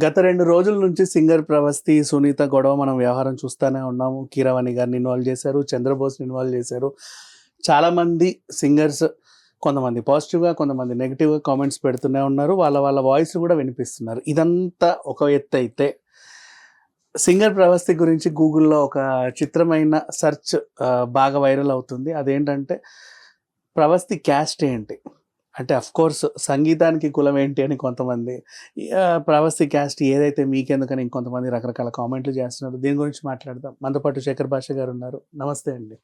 గత 2 రోజుల నుంచి సింగర్ ప్రవస్తి, సునీత గొడవ మనం వ్యవహారం చూస్తూనే ఉన్నాము. కీరవాణి గారిని ఇన్వాల్వ్ చేశారు, చంద్రబోస్ని ఇన్వాల్వ్ చేశారు. చాలామంది సింగర్స్ కొంతమంది పాజిటివ్గా, కొంతమంది నెగిటివ్గా కామెంట్స్ పెడుతూనే ఉన్నారు. వాళ్ళ వాయిస్ కూడా వినిపిస్తున్నారు. ఇదంతా ఒక ఎత్తు అయితే సింగర్ ప్రవస్తి గురించి గూగుల్లో ఒక చిత్రమైన సెర్చ్ బాగా వైరల్ అవుతుంది. అదేంటంటే ప్రవస్తి క్యాస్ట్ ఏంటి అంటే, కోర్స్ సంగీతానికి కులం ఏంటి అని కొంతమంది, ప్రవస్తి క్యాస్ట్ ఏదైతే మీకెందుకని ఇంకొంతమంది రకరకాల కామెంట్లు చేస్తున్నారు. దీని గురించి మాట్లాడదాం. మనతో పాటు శేఖర్ భాష గారు ఉన్నారు. నమస్తే అండి.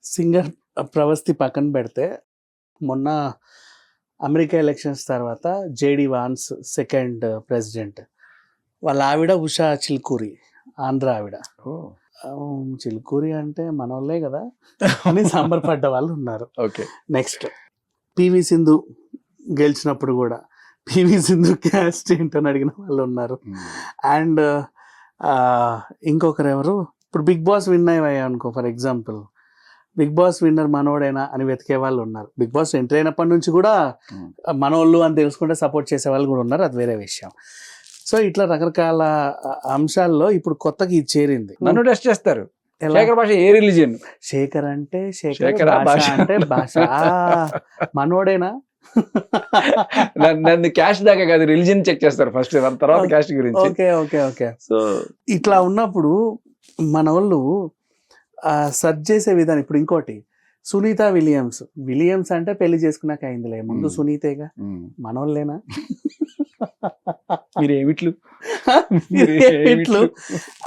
సింగర్ ప్రవస్తి పక్కన పెడితే, మొన్న అమెరికా ఎలక్షన్స్ తర్వాత జేడి వాన్స్ సెకండ్ ప్రెసిడెంట్, వాళ్ళ ఆవిడ ఉషా చిల్కూరి, ఆంధ్ర ఆవిడ. చిల్కూరి అంటే మనోళ్ళే కదా అని సంబరపడ్డ వాళ్ళు ఉన్నారు. ఓకే. నెక్స్ట్ పివి సింధు గెలిచినప్పుడు కూడా పివి సింధు క్యాస్ట్ ఏంటని అడిగిన వాళ్ళు ఉన్నారు. అండ్ ఇంకొకరు ఎవరు, ఇప్పుడు బిగ్ బాస్ విన్ అయ్యా అనుకో, for example big boss winner మనోడేనా అని వెతికే వాళ్ళు ఉన్నారు. బిగ్ బాస్ ఎంటర్ అయినప్పటి నుంచి కూడా మనోళ్ళు అని తెలుసుకుంటే సపోర్ట్ చేసే వాళ్ళు కూడా ఉన్నారు, అది వేరే విషయం. సో ఇట్లా రకరకాల అంశాల్లో ఇప్పుడు కొత్తగా ఇది చేరింది. నన్ను టెస్ట్ చేస్తారు. శేఖర్ భాష ఏ రిలీజియన్? శేఖర్ అంటే శేఖర్, భాష అంటే భాష. మనోడేనా? నన్ను క్యాస్ట్ దాకా కాదు, రిలీజియన్ చెక్ చేస్తారు ఫస్ట్, తర్వాత క్యాస్ట్ గురించి. Okay okay okay. సో ఇట్లా ఉన్నప్పుడు మన వాళ్ళు సెర్చ్ చేసే విధానం. ఇప్పుడు ఇంకోటి, సునీత విలియమ్స్ అంటే పెళ్లి చేసుకున్నాక అయిందిలే, ముందు సునీతేగా. మనోళ్ళేనా? మీరేమిట్లు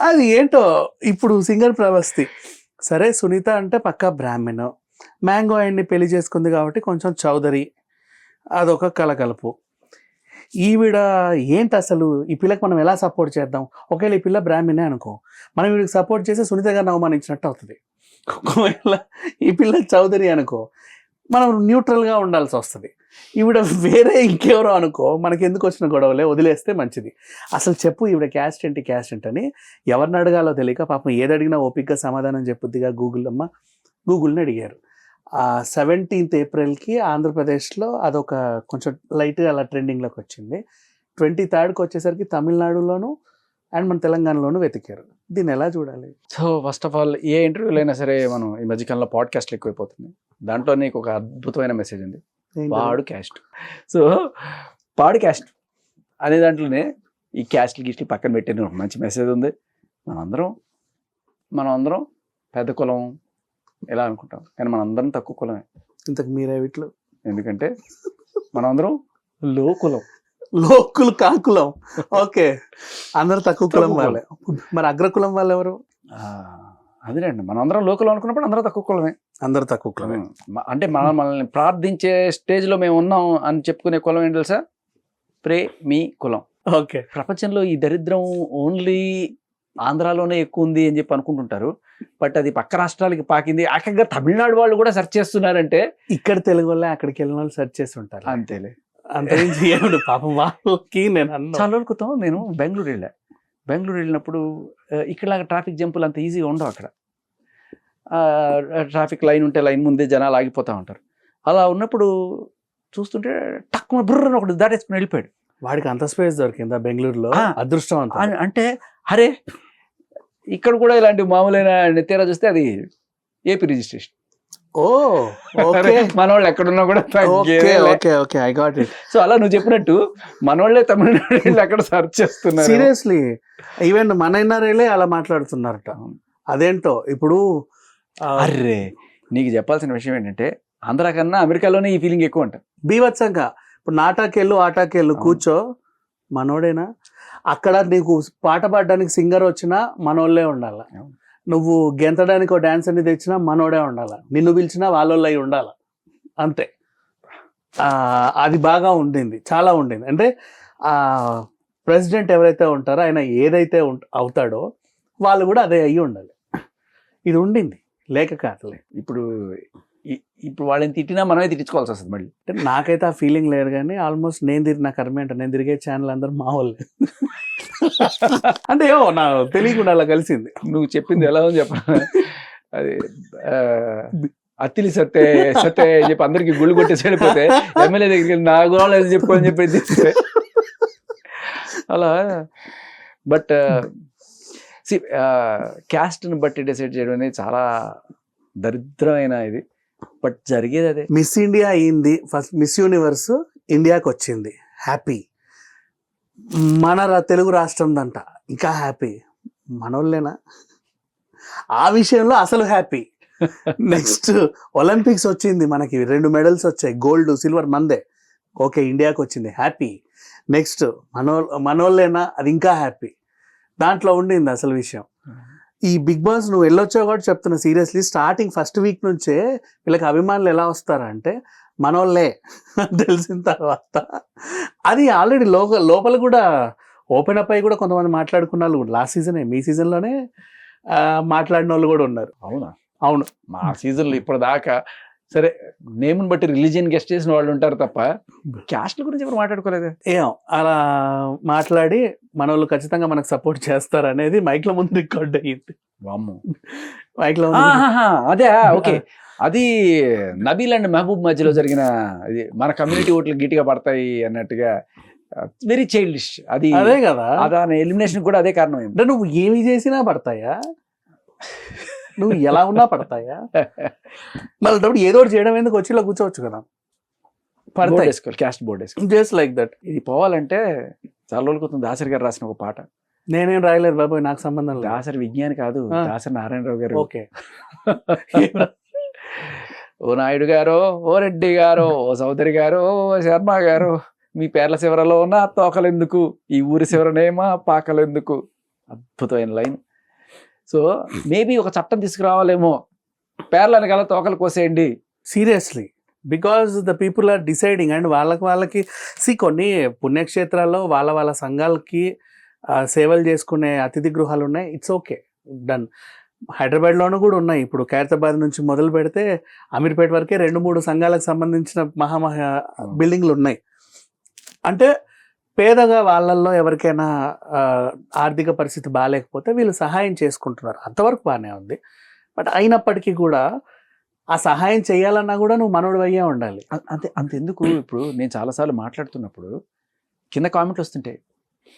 అది ఏంటో. ఇప్పుడు సింగర్ ప్రవస్తి సరే, సునీత అంటే పక్కా బ్రాహ్మణ్, మ్యాంగో ఆయన్ని పెళ్లి చేసుకుంది కాబట్టి కొంచెం చౌదరి, అదొక కలకలుపు. ఈవిడ ఏంటి అసలు? ఈ పిల్లకి మనం ఎలా సపోర్ట్ చేద్దాం? ఒకవేళ ఈ పిల్ల బ్రాహ్మణే అనుకో, మనం వీడికి సపోర్ట్ చేస్తే సునీత గారిని అవమానించినట్టు అవుతుంది. ఒకవేళ ఈ పిల్ల చౌదరి అనుకో, మనం న్యూట్రల్గా ఉండాల్సి వస్తుంది. ఈవిడ వేరే ఇంకెవరో అనుకో, మనకి ఎందుకు వచ్చిన గొడవలే, వదిలేస్తే మంచిది. అసలు చెప్పు ఈవిడ క్యాస్ట్ ఏంటి అని ఎవరిని అడగాలో తెలియక పాపం ఏది అడిగినా ఓపికగా సమాధానం చెప్పుద్దిగా గూగుల్ని అడిగారు. 17th ఏప్రిల్కి ఆంధ్రప్రదేశ్లో అదొక కొంచెం లైట్గా అలా ట్రెండింగ్లోకి వచ్చింది. 23rd వచ్చేసరికి తమిళనాడులోను అండ్ మన తెలంగాణలోనూ వెతికారు. దీన్ని ఎలా చూడాలి? సో ఫస్ట్ ఆఫ్ ఆల్, ఏ ఇంటర్వ్యూలో అయినా సరే మనం ఈ మధ్యకాలంలో పాడ్కాస్ట్లు ఎక్కువైపోతుంది. దాంట్లో నీకు ఒక అద్భుతమైన మెసేజ్ ఉంది, పాడు క్యాస్ట్. సో పాడు క్యాస్ట్ అనే దాంట్లోనే ఈ క్యాస్ట్లు గిస్ట్లు పక్కన పెట్టిన మంచి మెసేజ్ ఉంది. మనం అందరం పెద్ద కులం ఎలా అనుకుంటాం, కానీ మనందరం తక్కువ కులమే. ఇంతకు మీరే వీటిలో, ఎందుకంటే మనందరం లోకులు కాకులం. ఓకే, అందరు తక్కువ కులం వాళ్ళే. మరి అగ్రకులం వాళ్ళు ఎవరు? అదేనండి, మనం అందరం లోకల్ అనుకున్నప్పుడు అందరూ తక్కువ కులమే. అందరు తక్కువ కులమే అంటే మనల్ని ప్రార్థించే స్టేజ్లో మేము ఉన్నాం అని చెప్పుకునే కులం ఏంటి తెలుసా? మీ కులం. ఓకే. ప్రపంచంలో ఈ దరిద్రం ఓన్లీ ఆంధ్రాలోనే ఎక్కువ ఉంది అని చెప్పి అనుకుంటుంటారు, బట్ అది పక్క రాష్ట్రాలకి పాకింది. అక్కగా తమిళనాడు వాళ్ళు కూడా సెర్చ్ చేస్తున్నారంటే, ఇక్కడ తెలుగు వాళ్ళే అక్కడికి వెళ్ళిన వాళ్ళు సెర్చ్ చేసి ఉంటారు. అంతేలే, అంతరించి ఏమిడు పాపం వాళ్ళకి. నేను చాలా రోజుల క్రితం నేను బెంగళూరు వెళ్ళినప్పుడు ఇక్కడలాగా ట్రాఫిక్ జంపులు అంత ఈజీగా ఉండవు. అక్కడ ట్రాఫిక్ లైన్ ఉంటే లైన్ ముందే జనాలు ఆగిపోతూ ఉంటారు. అలా ఉన్నప్పుడు చూస్తుంటే టక్కున బుర్రని ఒకటి దాటేసుకుని వెళ్ళిపోయాడు. వాడికి అంత స్పేస్ దొరికిందా బెంగళూరులో? అదృష్టం అంత. అంటే అరే, ఇక్కడ కూడా ఇలాంటి మామూలైన నెత్తేరా చూస్తే అది ఏపీ రిజిస్ట్రేషన్. మన వాళ్ళు ఎక్కడున్నా కూడా. సో అలా నువ్వు చెప్పినట్టు మనోళ్ళే తమిళనాడు అక్కడ సర్చ్ చేస్తున్నారు. సీరియస్లీ, ఈవెన్ మన ఎన్ఆర్ఐలే అలా మాట్లాడుతున్నారట. అదేంటో ఇప్పుడు. అర్రే, నీకు చెప్పాల్సిన విషయం ఏంటంటే, ఆంధ్రా కన్నా అమెరికాలోనే ఈ ఫీలింగ్ ఎక్కువ అంట. బీభత్సంగా. ఇప్పుడు ఆటాకెళ్ళు కూర్చో, మనోడేనా? అక్కడ నీకు పాట పాడడానికి సింగర్ వచ్చినా మనోళ్ళే ఉండాల, నువ్వు గెంతడానికి ఒక డాన్స్ అని తెచ్చినా మనోడే ఉండాల, నిన్ను పిలిచినా వాళ్ళోళ్ళు అయి ఉండాల, అంతే. అది బాగా ఉండింది, చాలా ఉండింది. అంటే ప్రెసిడెంట్ ఎవరైతే ఉంటారో ఆయన ఏదైతే అవుతాడో వాళ్ళు కూడా అదే అయ్యి ఉండాలి. ఇది ఉండింది, లేక కాదులే. ఇప్పుడు వాళ్ళని తిట్టినా మనమే తిట్టించుకోవాల్సి వస్తుంది మళ్ళీ. నాకైతే ఆ ఫీలింగ్ లేదు, కానీ ఆల్మోస్ట్ నా కర్మే అంట. నేను తిరిగే ఛానల్ అందరూ మా వాళ్ళే. అంటే ఏమో నా తెలియకుండా అలా కలిసింది. నువ్వు చెప్పింది ఎలా ఉంది చెప్పాలి, అది అత్తిలి సత్తే అని చెప్పి అందరికి గుళ్ళు కొట్టేసి వెళ్ళిపోతే ఎమ్మెల్యే దగ్గరికి నా గోళ చెప్పుకోని చెప్పి అలా బట్ క్యాస్ట్ని బట్టి డిసైడ్ చేయడం అనేది చాలా దరిద్రమైన ఇది, బట్ జరిగేది అదే. మిస్ ఇండియా అయింది, ఫస్ట్ మిస్ యూనివర్స్ ఇండియాకి వచ్చింది, హ్యాపీ. మన తెలుగు రాష్ట్రం దంట ఇంకా హ్యాపీ, మనోళ్ళేనా ఆ విషయంలో అసలు హ్యాపీ. నెక్స్ట్ ఒలింపిక్స్ వచ్చింది, మనకి 2 మెడల్స్ వచ్చాయి, గోల్డ్ సిల్వర్ మందే, ఓకే ఇండియాకి వచ్చింది, హ్యాపీ. నెక్స్ట్ మనోళ్ళేనా, అది ఇంకా హ్యాపీ. దాంట్లో ఉండింది అసలు విషయం. ఈ బిగ్ బాస్ నువ్వు వెళ్ళొచ్చావు కూడా చెప్తున్నా సీరియస్లీ, స్టార్టింగ్ ఫస్ట్ వీక్ నుంచే వీళ్ళకి అభిమానులు ఎలా వస్తారంటే మనోళ్ళే తెలిసిన తర్వాత అది ఆల్రెడీ లోపల కూడా ఓపెన్ అప్ అయ్యి కూడా కొంతమంది మాట్లాడుకున్న వాళ్ళు కూడా లాస్ట్ సీజనే, మీ సీజన్లోనే మాట్లాడిన వాళ్ళు కూడా ఉన్నారు. అవునా? అవును, మా సీజన్లో ఇప్పుడు దాకా సరే నేమ్ని బట్టి రిలీజియన్ గెస్ట్ చేసిన వాళ్ళు ఉంటారు తప్ప క్యాస్ట్ల గురించి ఎవరు మాట్లాడుకోలేదు. ఏం అలా మాట్లాడి మన వాళ్ళు ఖచ్చితంగా మనకు సపోర్ట్ చేస్తారు అనేది మైక్ల ముందు రికార్డ్ అయ్యింది. మైక్ల అదే ఓకే, అది నబీల్ అండ్ మహబూబ్ మధ్యలో జరిగిన ఇది, మన కమ్యూనిటీ ఓట్లు గట్టిగా పడతాయి అన్నట్టుగా, వెరీ చైల్డిష్ అది. అదే కదా, దాని ఎలిమినేషన్ కూడా అదే కారణం. అంటే నువ్వు ఏమి చేసినా పడతాయా, నువ్వు ఎలా ఉన్నా పడతాయా, మళ్ళీ ఏదో ఒకటి చేయడం ఎందుకు, వచ్చి ఇలా కూర్చోవచ్చు కదా, పడతాయి. క్యాస్ట్ బోర్డ్ వేసుకోవాలి, జస్ట్ లైక్ దట్. ఇది పోవాలంటే చాలా రోజుల క్రితం దాసరి గారు రాసిన ఒక పాట, నేనేం రాయలేదు బాబాయ్, నాకు సంబంధం లేదు. దాసరి విజ్ఞాని కాదు, దాసరి నారాయణరావు గారు. ఓకే. ఓ నాయుడు గారు, ఓ రెడ్డి గారు, ఓ చౌదరి గారు, ఓ శర్మ గారు, మీ పేర్ల చివరలో ఉన్న తోకలెందుకు, ఈ ఊరి చివరనేమా పాకలెందుకు. అద్భుతమైన లైన్. సో మేబీ ఒక చట్టం తీసుకురావాలేమో, పేర్లను గల తోకలు కోసేయండి. Seriously, because the people are deciding. And వాళ్ళకి కొన్ని పుణ్యక్షేత్రాల్లో వాళ్ళ సంఘాలకి సేవలు చేసుకునే అతిథి గృహాలు ఉన్నాయి, ఇట్స్ ఓకే, డన్. హైదరాబాద్లోనూ కూడా ఉన్నాయి. ఇప్పుడు ఖైరతాబాద్ నుంచి మొదలు పెడితే అమీర్పేట వరకే 2-3 సంఘాలకు సంబంధించిన మహా బిల్డింగ్లు ఉన్నాయి. అంటే పేదగా వాళ్ళల్లో ఎవరికైనా ఆర్థిక పరిస్థితి బాగాలేకపోతే వీళ్ళు సహాయం చేసుకుంటున్నారు, అంతవరకు బాగానే ఉంది. బట్ అయినప్పటికీ కూడా ఆ సహాయం చేయాలన్నా కూడా నువ్వు మనోడు అయ్యే ఉండాలి. అంతెందుకు, ఇప్పుడు నేను చాలాసార్లు మాట్లాడుతున్నప్పుడు కింద కామెంట్లు వస్తుంటాయి,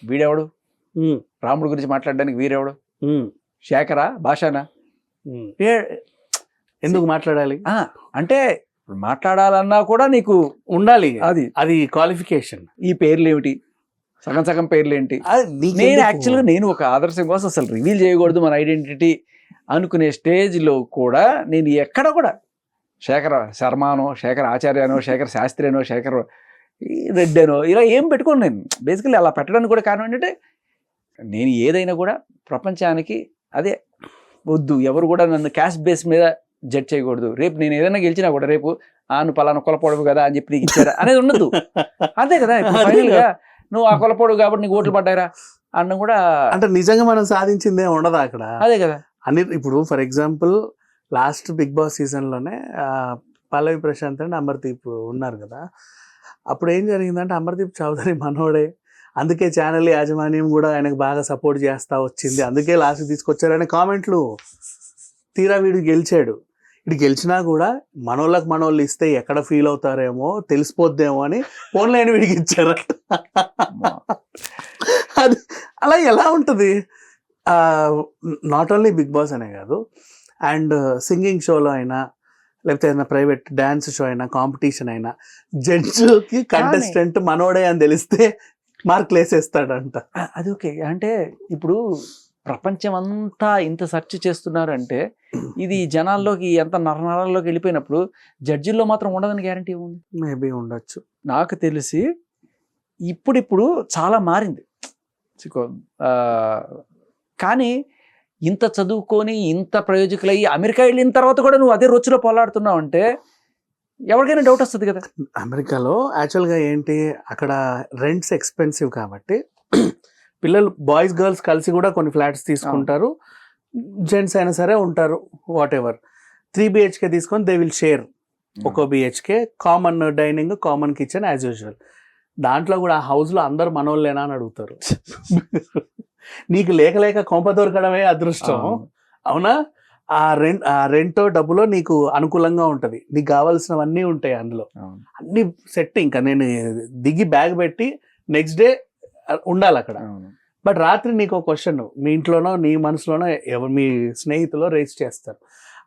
వీడెవడు రాముడు గురించి మాట్లాడడానికి, వీరెవడు, శేఖరా భాషనా, ఎందుకు మాట్లాడాలి అంటే మాట్లాడాలన్నా కూడా నీకు ఉండాలి, అది క్వాలిఫికేషన్. ఈ పేర్లు ఏమిటి, సగం పేర్లు ఏంటి. నేను యాక్చువల్గా నేను ఒక ఆదర్శం కోసం అసలు రివీల్ చేయకూడదు మన ఐడెంటిటీ అనుకునే స్టేజ్లో కూడా నేను ఎక్కడ కూడా శేఖర శర్మానో, శేఖర ఆచార్యనో, శేఖర శాస్త్రినో, శేఖర రెడ్డనో ఇలా ఏం పెట్టుకోను నేను. బేసికలీ అలా పెట్టడానికి కూడా కారణం ఏంటంటే నేను ఏదైనా కూడా ప్రపంచానికి అదే వద్దు, ఎవరు కూడా నన్ను క్యాస్ట్ బేస్ మీద జడ్జ్ చేయకూడదు. రేపు నేను ఏదైనా గెలిచినా కూడా రేపు నువ్వు పలానా కొలపోడవు కదా అని చెప్పి నీకు ఇచ్చారా అనేది ఉండదు. అంతే కదా, ఫైనల్గా నువ్వు ఆ కొలపోడు కాబట్టి నీకు ఓట్లు పడ్డారా అన్న కూడా, అంటే నిజంగా మనం సాధించిందే ఉండదు అక్కడ. అదే కదా. ఇప్పుడు for example last big boss సీజన్లోనే పల్లవి ప్రశాంత్ అండ్ అమర్దీప్ ఉన్నారు కదా, అప్పుడు ఏం జరిగిందంటే అమర్దీప్ చౌదరి మనోడే, అందుకే ఛానల్ యాజమాన్యం కూడా ఆయనకు బాగా సపోర్ట్ చేస్తూ వచ్చింది, అందుకే లాస్ట్ తీసుకొచ్చారనే కామెంట్లు. తీరా వీడు గెలిచాడు, ఇటు గెలిచినా కూడా మనోళ్ళు ఇస్తే ఎక్కడ ఫీల్ అవుతారేమో తెలిసిపోద్దేమో అని ఫోన్లైన్ వీడికి ఇచ్చారు. అది అలా ఎలా ఉంటుంది? నాట్ ఓన్లీ బిగ్ బాస్ అనే కాదు, అండ్ సింగింగ్ షోలో అయినా లేకపోతే ఏదైనా ప్రైవేట్ డ్యాన్స్ షో అయినా కాంపిటీషన్ అయినా జడ్జికి కంటెస్టెంట్ మనోడే అని తెలిస్తే మార్కులు వేసేస్తాడంట. అది ఓకే. అంటే ఇప్పుడు ప్రపంచం అంతా ఇంత సెర్చ్ చేస్తున్నారంటే ఇది జనాల్లోకి ఎంత నరనరాల్లోకి వెళ్ళిపోయినప్పుడు జడ్జిల్లో మాత్రం ఉండదని గ్యారంటీ ఉంది. మేబీ ఉండొచ్చు. నాకు తెలిసి ఇప్పుడు చాలా మారింది. కానీ ఇంత చదువుకొని ఇంత ప్రయోజకులయ్యి అమెరికా వెళ్ళిన తర్వాత కూడా నువ్వు అదే రొచ్చులో పోలాడుతున్నావు అంటే ఎవరికైనా డౌట్ వస్తుంది కదా. అమెరికాలో యాక్చువల్గా ఏంటి, అక్కడ రెంట్స్ ఎక్స్పెన్సివ్ కాబట్టి పిల్లలు బాయ్స్ గర్ల్స్ కలిసి కూడా కొన్ని ఫ్లాట్స్ తీసుకుంటారు, జెంట్స్ అయినా సరే ఉంటారు, వాట్ ఎవర్. 3 BHK తీసుకొని దే విల్ షేర్ ఒక BHK, common dining, common kitchen as usual. దాంట్లో కూడా ఆ హౌస్లో అందరు మనోళ్ళేనా అని అడుగుతారు. నీకు లేక కొంప దొరకడమే అదృష్టం, అవునా? ఆ రెంటో డబ్బులో నీకు అనుకూలంగా ఉంటుంది, నీకు కావాల్సినవన్నీ ఉంటాయి అందులో, అన్ని సెట్. ఇంకా నేను దిగి బ్యాగ్ పెట్టి నెక్స్ట్ డే ఉండాలి అక్కడ. అవును. బట్ రాత్రి నీకు ఒక క్వశ్చన్ మీ ఇంట్లోనో నీ మనసులోనో ఎవరు మీ స్నేహితులో రేస్ చేస్తారు,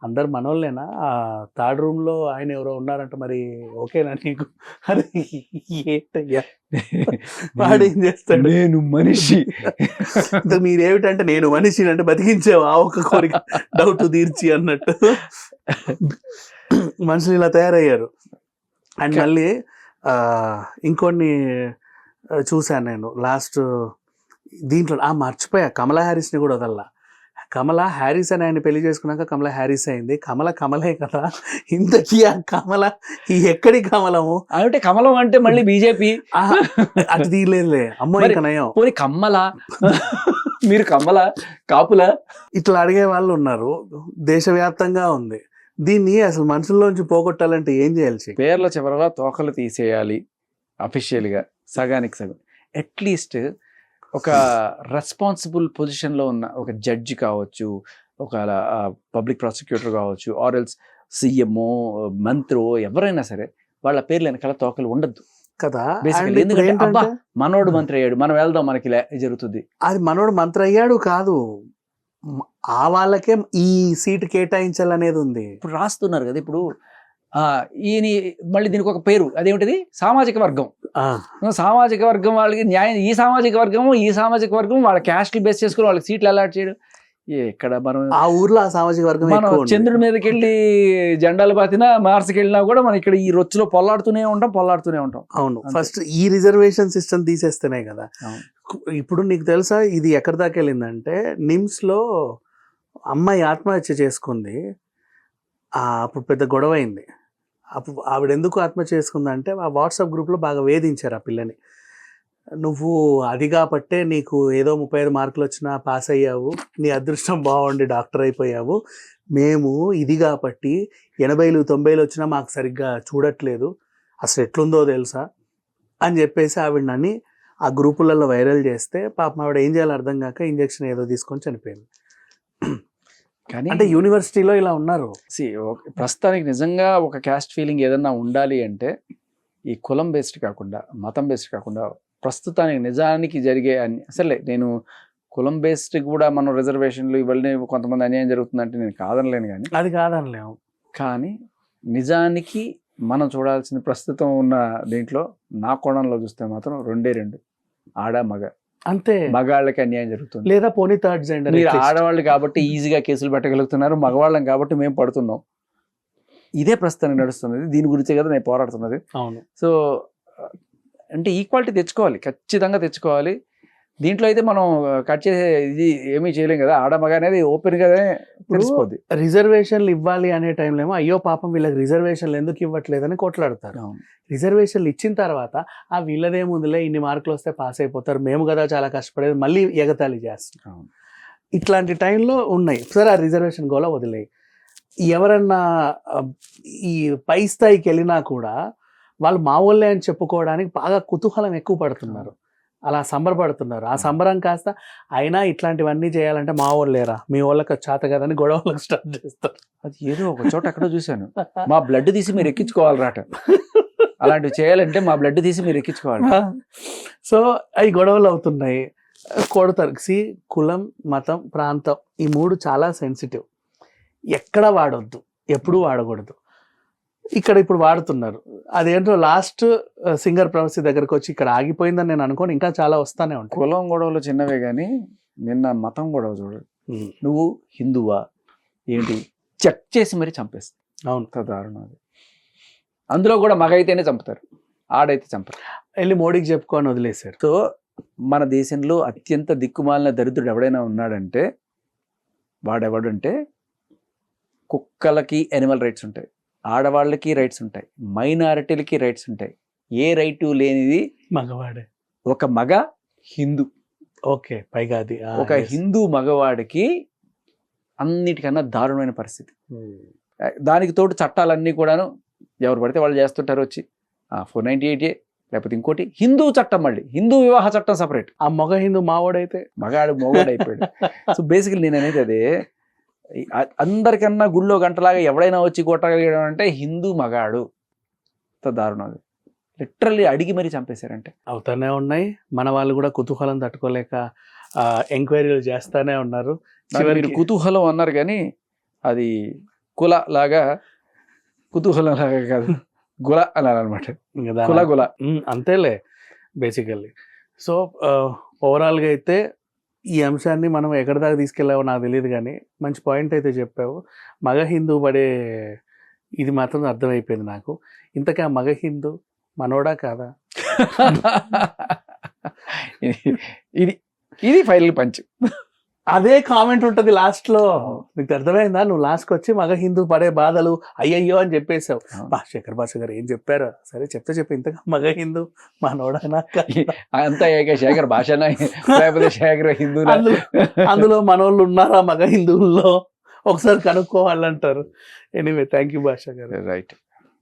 అందరు మనోళ్ళేనా, ఆ థర్డ్ రూమ్ లో ఆయన ఎవరో ఉన్నారంట, మరి ఓకేనా నీకు? అరే ఏంటయ్యా వాడు ఏం చేస్తాడు, నేను మనిషి. మీరేమిటంటే నేను మనిషిని అంటే బతికించావు ఆ ఒక్క కోరిక డౌట్ తీర్చి అన్నట్టు మనుషులు ఇలా తయారయ్యారు. అండ్ మళ్ళీ ఇంకొన్ని చూశాను నేను లాస్ట్ దీంట్లో, మర్చిపోయా కమలా హ్యారిస్ని కూడా వదల్లా. కమలా హ్యారిస్ అని ఆయన పెళ్లి చేసుకున్నాక కమలా హ్యారిస్ అయింది, కమలే కదా. ఇంతకీ ఆ కమల ఎక్కడి కమలము అంటే కమలం అంటే మళ్ళీ బీజేపీ అది తీయలేదులే, అమ్మో ఇంకా నయం. పోనీ కమ్మల మీరు కమ్మల కాపుల ఇట్లా అడిగే వాళ్ళు ఉన్నారు, దేశవ్యాప్తంగా ఉంది. దీన్ని అసలు మనుషుల్లోంచి పోగొట్టాలంటే ఏం చేయాలి? పేర్ల చివరలా తోకలు తీసేయాలి అఫీషియల్గా, సగానికి సగం. అట్లీస్ట్ ఒక రెస్పాన్సిబుల్ పొజిషన్లో ఉన్న ఒక జడ్జి కావచ్చు, ఒక పబ్లిక్ ప్రాసిక్యూటర్ కావచ్చు, ఆర్ ఎల్స్ సీఎంఓ మంత్రో ఎవరైనా సరే వాళ్ళ పేర్లు వెనకాల తోకలు ఉండద్దు కదా. ఎందుకంటే అబ్బా మనోడు మంత్రి అయ్యాడు, మనం వెళ్దాం, మనకి జరుగుతుంది. అది మనోడు మంత్రి అయ్యాడు కాదు, ఆ వాళ్ళకే ఈ సీట్ కేటాయించాలనేది ఉంది. ఇప్పుడు రాస్తున్నారు కదా, ఇప్పుడు ఈయన మళ్ళీ దీనికి ఒక పేరు, అదేమిటిది సామాజిక వర్గం. సామాజిక వర్గం వాళ్ళకి న్యాయం, ఈ సామాజిక వర్గం వాళ్ళ క్యాస్ట్ బేస్ చేసుకుని వాళ్ళకి సీట్లు అలాట్ చేయడం. ఇక్కడ మనం ఆ ఊర్లో ఆ సామాజిక వర్గం మనం చంద్రుడి మీదకి వెళ్ళి జెండాలు పాతినా, మార్స్కి వెళ్ళినా కూడా మనం ఇక్కడ ఈ రొచ్చులో పొల్లాడుతూనే ఉంటాం. అవును, ఫస్ట్ ఈ రిజర్వేషన్ సిస్టమ్ తీసేస్తేనే కదా. ఇప్పుడు నీకు తెలుసా ఇది ఎక్కడి దాకా వెళ్ళిందంటే, నిమ్స్ లో అమ్మాయి ఆత్మహత్య చేసుకుంది, అప్పుడు పెద్ద గొడవ అయింది. అప్పుడు ఆవిడ ఎందుకు ఆత్మహత్య చేసుకుందంటే ఆ వాట్సాప్ గ్రూప్లో బాగా వేధించారు ఆ పిల్లని. నువ్వు అది కాబట్టే నీకు ఏదో 35 మార్కులు వచ్చినా పాస్ అయ్యావు, నీ అదృష్టం బాగుండి డాక్టర్ అయిపోయావు, మేము ఇది కాబట్టి 80, 90 వచ్చినా మాకు సరిగ్గా చూడట్లేదు, అసలు ఎట్లుందో తెలుసా అని చెప్పేసి ఆవిడని ఆ గ్రూపులలో వైరల్ చేస్తే పాపం ఆవిడ ఏం చేయాలో అర్థం కాక ఇంజక్షన్ ఏదో తీసుకొని చనిపోయింది. కానీ అంటే యూనివర్సిటీలో ఇలా ఉన్నారు. ప్రస్తుతానికి నిజంగా ఒక క్యాస్ట్ ఫీలింగ్ ఏదన్నా ఉండాలి అంటే ఈ కులం బేస్డ్ కాకుండా, మతం బేస్డ్ కాకుండా, ప్రస్తుతానికి నిజానికి జరిగే అసలే నేను కులం బేస్డ్ కూడా మనం రిజర్వేషన్లు ఇవన్నీ కొంతమంది అన్యాయం జరుగుతుందంటే నేను కాదనలేను, కానీ అది కాదనలేము. కానీ నిజానికి మనం చూడాల్సిన ప్రస్తుతం ఉన్న దీంట్లో నా కోణంలో చూస్తే మాత్రం 2 ఆడ మగ, అంతే. మగాళ్ళకి అన్యాయం జరుగుతుంది, లేదా పోనీ థర్డ్ జెండర్. మీరు ఆడవాళ్ళు కాబట్టి ఈజీగా కేసులు పెట్టగలుగుతున్నారు, మగవాళ్ళం కాబట్టి మేము పడుతున్నాం. ఇదే ప్రస్తుతానికి నడుస్తున్నది, దీని గురించే కదా నేను పోరాడుతున్నది. అవును. సో అంటే ఈక్వాలిటీ తెచ్చుకోవాలి, ఖచ్చితంగా తెచ్చుకోవాలి. దీంట్లో అయితే మనం కట్ చేసే ఇది ఏమీ చేయలేం కదా, ఆడ మగ అనేది ఓపెన్ గానే తెలిసిపోద్ది. రిజర్వేషన్లు ఇవ్వాలి అనే టైంలో ఏమో అయ్యో పాపం వీళ్ళకి రిజర్వేషన్లు ఎందుకు ఇవ్వట్లేదని కొట్లాడతారు. రిజర్వేషన్లు ఇచ్చిన తర్వాత వీళ్ళదేముందిలే, ఇన్ని మార్కులు వస్తే పాస్ అయిపోతారు, మేము కదా చాలా కష్టపడేది, మళ్ళీ ఎగతాళి చేస్తాం. ఇట్లాంటి టైంలో ఉన్నాయి. సరే ఆ రిజర్వేషన్ గోల వదిలేయి. ఎవరన్నా ఈ పై స్థాయికి వెళ్ళినా కూడా వాళ్ళు మా వాళ్ళే అని చెప్పుకోవడానికి బాగా కుతూహలం ఎక్కువ పడుతున్నారు, అలా సంబరపడుతున్నారు. ఆ సంబరం కాస్త అయినా ఇట్లాంటివన్నీ చేయాలంటే మా వాళ్ళు లేరా, మీ వాళ్ళకి చేత కదని గొడవలకు స్టార్ట్ చేస్తారు. అది ఏదో ఒక చోట అక్కడ చూశాను, మా బ్లడ్ తీసి మీరు ఎక్కించుకోవాలరాట, అలాంటివి చేయాలంటే మా బ్లడ్ తీసి మీరు ఎక్కించుకోవాలి. సో అవి గొడవలు అవుతున్నాయి, కొడతారు. కులం, మతం, ప్రాంతం ఈ 3 చాలా సెన్సిటివ్, ఎక్కడ వాడొద్దు, ఎప్పుడు వాడకూడదు. ఇక్కడ ఇప్పుడు వాడుతున్నారు. అదేంటో లాస్ట్ సింగర్ ప్రవసి దగ్గరకు వచ్చి ఇక్కడ ఆగిపోయిందని నేను అనుకోని ఇంకా చాలా వస్తానే ఉంటాయి. కులం గొడవలు చిన్నవే కానీ నిన్న మతం గొడవ చూడదు, నువ్వు హిందువా ఏంటి చెక్ చేసి మరీ చంపేస్తా. అవును, దారుణం అది. అందులో కూడా మగ అయితేనే చంపుతారు, ఆడైతే చంపరు. వెళ్ళి మోడీకి చెప్పుకొని వదిలేశారు. సో మన దేశంలో అత్యంత దిక్కుమాలిన దరిద్రుడు ఎవడైనా ఉన్నాడంటే వాడెవడంటే, కుక్కలకి యానిమల్ రైట్స్ ఉంటాయి, ఆడవాళ్ళకి రైట్స్ ఉంటాయి, మైనారిటీలకి రైట్స్ ఉంటాయి, ఏ రైటు లేనిది మగవాడే. ఒక మగ హిందూ. ఓకే, పైగా అది ఒక హిందూ మగవాడికి అన్నిటికన్నా దారుణమైన పరిస్థితి. దానికి తోడు చట్టాలన్నీ కూడాను ఎవరు పడితే వాళ్ళు చేస్తుంటారు వచ్చి, 498A లేకపోతే ఇంకోటి హిందూ చట్టం, మళ్ళీ హిందూ వివాహ చట్టం సపరేట్. ఆ మగ హిందూ మావోడైతే మొగాడు అయిపోయాడు. సో బేసికలీ నేను అనేది అదే, అందరికన్నా గుళ్ళో గంటలాగా ఎవడైనా వచ్చి కొట్టగలిగడం అంటే హిందూ మగాడు. దారుణం అది. లిటరల్లీ అడిగి మరీ చంపేశారంటే. అవుతానే ఉన్నాయి. మన వాళ్ళు కూడా కుతూహలం తట్టుకోలేక ఎంక్వైరీలు చేస్తానే ఉన్నారు. మీరు చివరికి కుతూహలం అన్నారు కానీ అది కుల లాగా, కుతూహలం లాగా కాదు, గుల అనాలన్నమాట. ఇంకా దాని కుల గుల. అంతేలే బేసికల్లీ. సో ఓవరాల్గా అయితే ఈ అంశాన్ని మనం ఎక్కడి దాకా తీసుకెళ్ళావో నాకు తెలియదు కానీ మంచి పాయింట్ అయితే చెప్పావు. మగ హిందూ పడే ఇది మాత్రం అర్థమైపోయింది నాకు. ఇంతకీ ఆ మగ హిందూ మనోడా కాదా? ఇది ఇది ఫైనల్ పంచ్. అదే కామెంట్ ఉంటుంది లాస్ట్ లో. నీకు అర్థమైందా? నువ్వు లాస్ట్కి వచ్చి మగ హిందూ పడే బాధలు అయ్యయ్యో అని చెప్పేసావు. శేఖర్ భాష గారు ఏం చెప్పారు? సరే చెప్తే ఇంతగా మగ హిందూ మనోడనా? అంతా ఏక శేఖర్ భాషనా లేకపోతే శేఖర్ హిందూ? అందులో మనోళ్ళు ఉన్నారా మగ హిందువుల్లో? ఒకసారి కనుక్కోవాలంటారు. ఎనీవే, థ్యాంక్ యూ భాష గారు. రైట్.